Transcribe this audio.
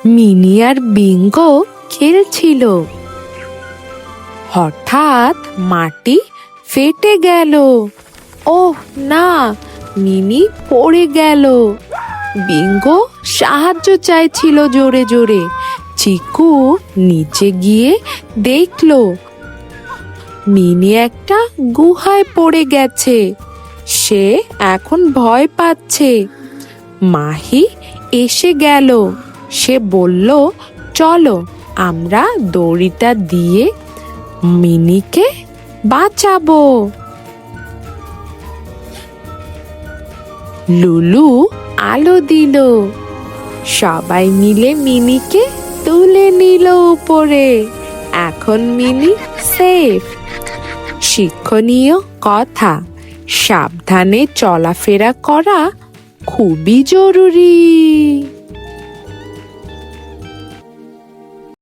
Mini আর Bingo খেলছিল। হঠাৎ মাটি ফেটে গেল। ওহ না, মিনি পড়ে গেল। বিঙ্গো সাহায্য চাইছিল জোরে জোরে। চিকু নিচে গিয়ে দেখলো মিনি একটা গুহায় পড়ে গেছে। সে এখন ভয় পাচ্ছে। মাহি এসে গেল। সে বলল, চলো আমরা দড়িটা দিয়ে মিনিকে বাঁচাবো। লুলু আলো দিল। সবাই মিলে মিনিকে তুলে নিল উপরে। এখন মিনি সেফ। শিক্ষণীয় কথা, সাবধানে চলাফেরা করা খুবই জরুরি।